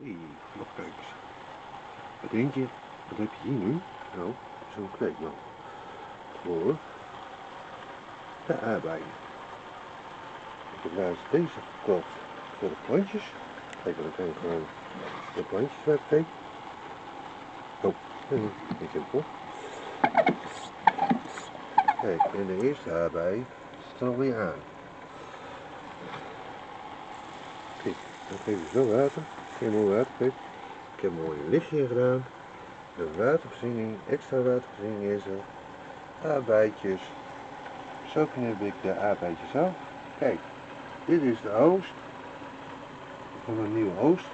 Hey, vlogkijkers. Wat denk je? Wat heb je hier nu? Nou, zo'n kweekman. Voor de aardbeien. Ik heb laatst deze gekocht voor de plantjes. Kijk, dan kan je gewoon de plantjes weggeven. Oh, niet simpel. Kijk, en de eerste aardbei zit er alweer aan. Kijk, dan geef je zo water. Geen mooi water geven. Ik heb een mooi lichtje gedaan. De watervoorziening, extra watervoorziening is er. Aardbeidjes. Zo knip ik de aardbeidjes af. Kijk, dit is de oogst van een nieuwe oogst.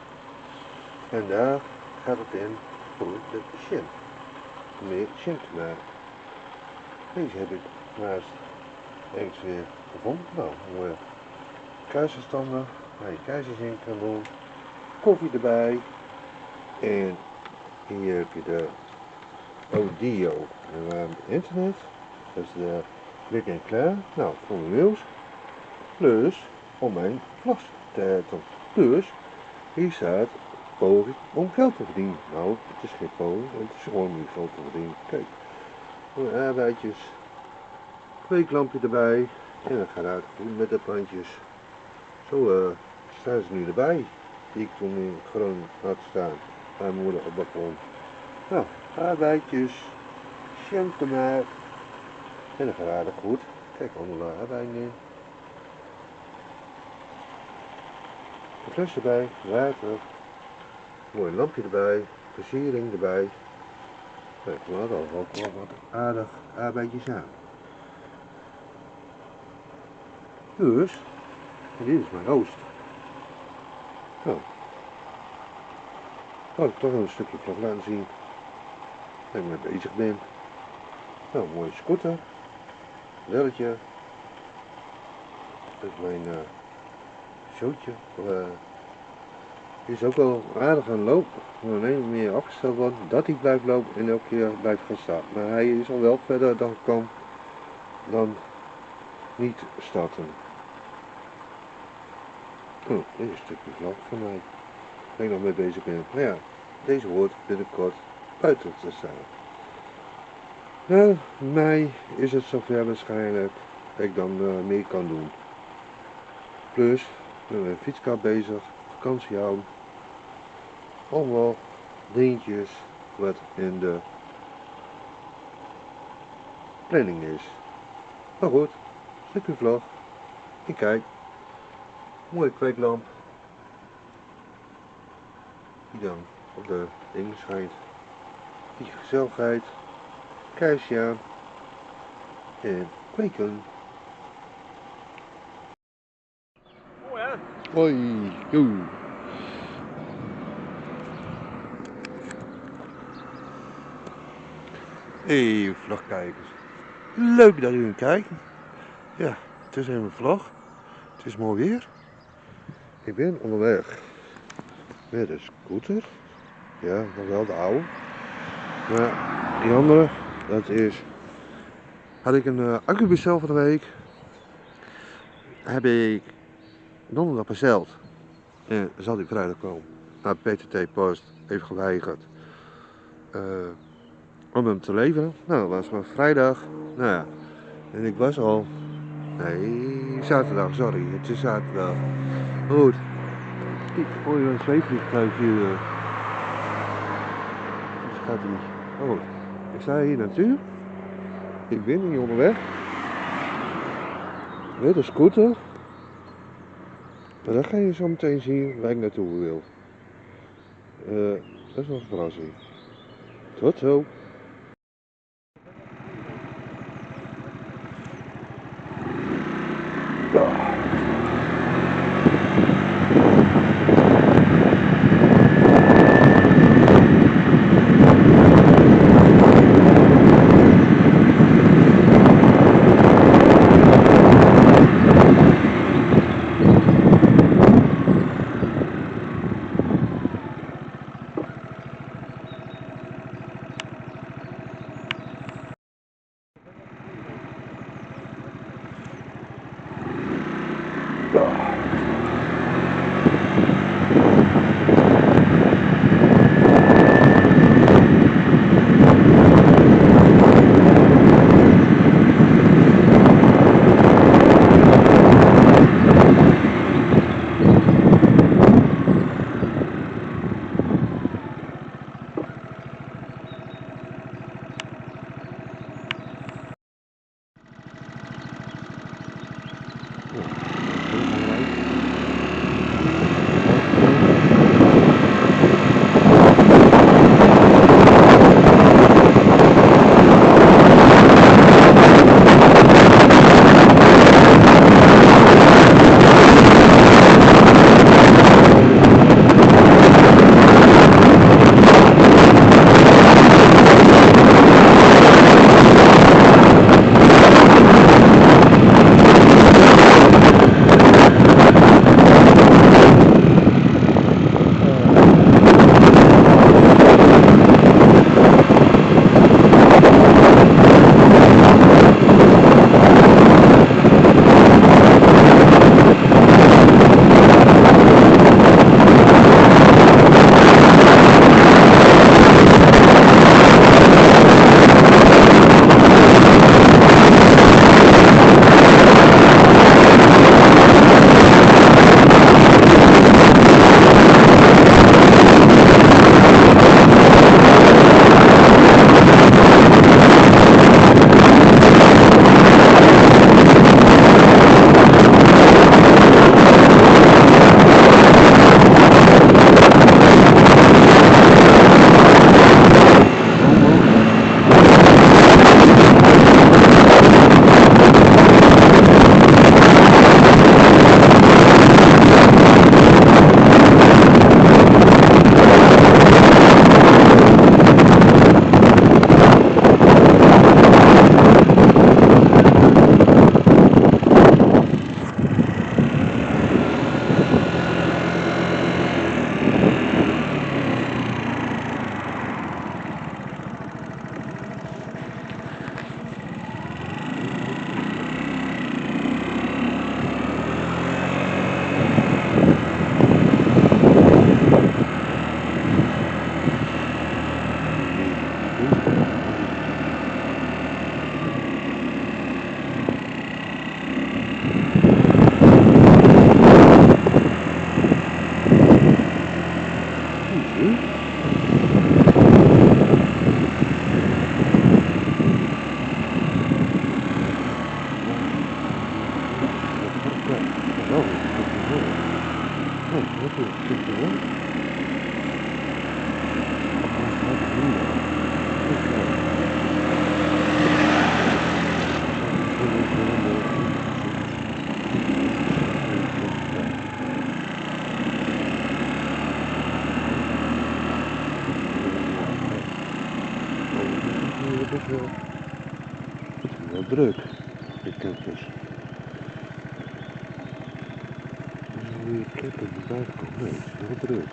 En daar gaat het in voor de jam. Om meer jam te maken. Deze heb ik naast ergens weer gevonden. Nou, een mooie kruisenstander waar je kruisjes in kan doen. Koffie erbij. En hier heb je de audio en internet. Dat is de klik en klaar. Nou, voor mijn nieuws. Plus om mijn vlog te doen. Dus hier staat poging om geld te verdienen. Nou, het is geen poging, het is gewoon om geld te verdienen. Kijk, mijn aardbeidjes, kweeklampje erbij en dan gaat het goed met de plantjes. Zo staan ze nu erbij, die ik toen in Groningen had staan bij mijn moeder op het balkon. Nou, aardbeidjes, jam te maken en dan gaat het goed. Kijk, allemaal aardbeien in. De fles erbij, water, mooi lampje erbij, versiering erbij. Kijk, we hadden al ook wel wat aardig aardbeidjes aan. Dus, en dit is mijn roost. Nou, had ik toch een stukje vlog laten zien dat ik mee bezig ben. Nou, een mooie scooter, modelletje. Dat is mijn showtje. Die is ook wel aardig aan lopen. Maar alleen meer afgesteld wordt dat hij blijft lopen en elke keer blijft gaan staan. Maar hij is al wel verder dan kan dan niet starten. Oh, dit is een stukje vlog van mij. Waar ik nog mee bezig ben. Maar ja, deze hoort binnenkort buiten te staan. Nou, mei is het zover waarschijnlijk dat ik dan meer kan doen. Plus, ik ben met een fietskar bezig, vakantie houden. Allemaal dingetjes wat in de planning is. Maar goed, stukje vlog. En kijk, mooie kweeklamp. Die dan op de dingen schijnt. Beetje gezelligheid. Kaarsje aan. En kweken. Oh ja. Hoi, joe. Hey vlogkijkers. Leuk dat u kijkt. Ja, het is even een vlog. Het is mooi weer. Ik ben onderweg met een scooter. Ja, nog wel de oude. Maar die andere, dat is... Had ik een accu besteld van de week. Heb ik donderdag besteld. En zal die vrijdag komen. Maar PTT Post heeft geweigerd om hem te leveren. Nou, dat was maar vrijdag. Nou ja, en ik was al... Nee, zaterdag, sorry. Het is zaterdag. Goed. Ik hoor je een zweefvliegtuigje. Dus gaat hij. Oh, goed. Ik sta hier natuur. Ik ben hier onderweg. Met een scooter. Maar dan ga je zo meteen zien waar ik naartoe wil. Dat is nog een verrassing. Tot zo. Wel druk, de campers. Die campers die buiten komen, nee, het is wel druk.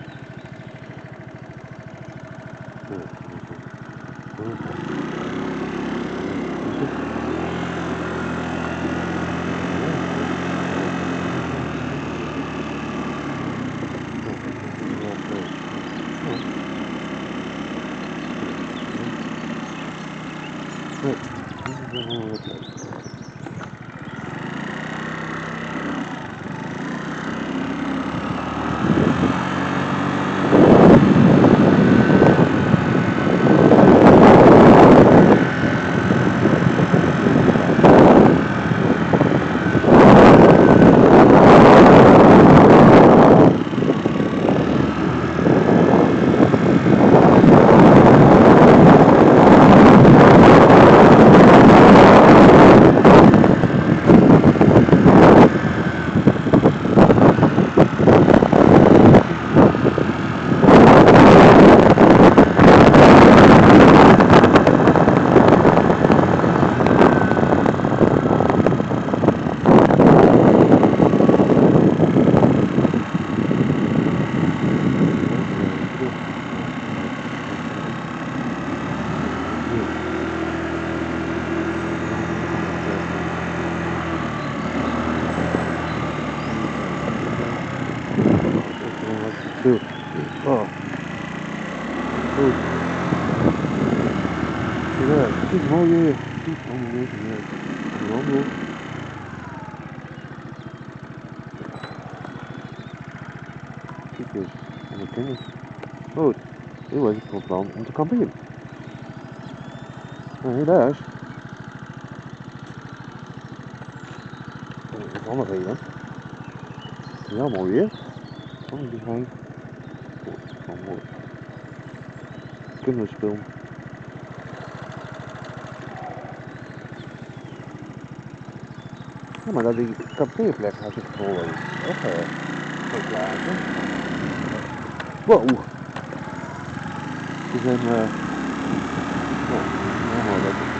Oh, goed. Ja, het is mooi weer. Het is allemaal weer. Wandel. Kijk eens, en dat ken ik. Goed, heel even van plan om te kamperen. Nou, helaas. Dat is allemaal reden. Het is wel mooi weer. Kom je heen. Goed, mooi. Kunnen we spelen. Ja, maar dat die kampeerplek had zich vol echt verplaatsen. Wow! We zijn helemaal lekker.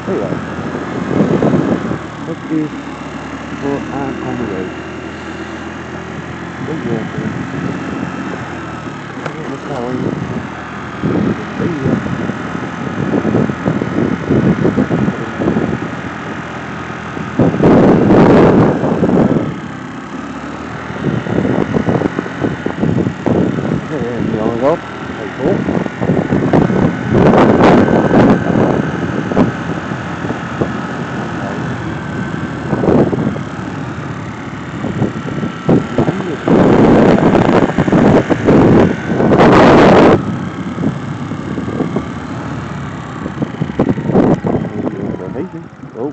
Ja. Dat is voor aankomende week. Dat gaan we op. Oh.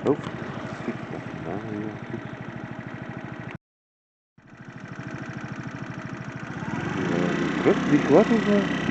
Oh, fiets komt vandaan hier. Fiets. Die kwart of zo?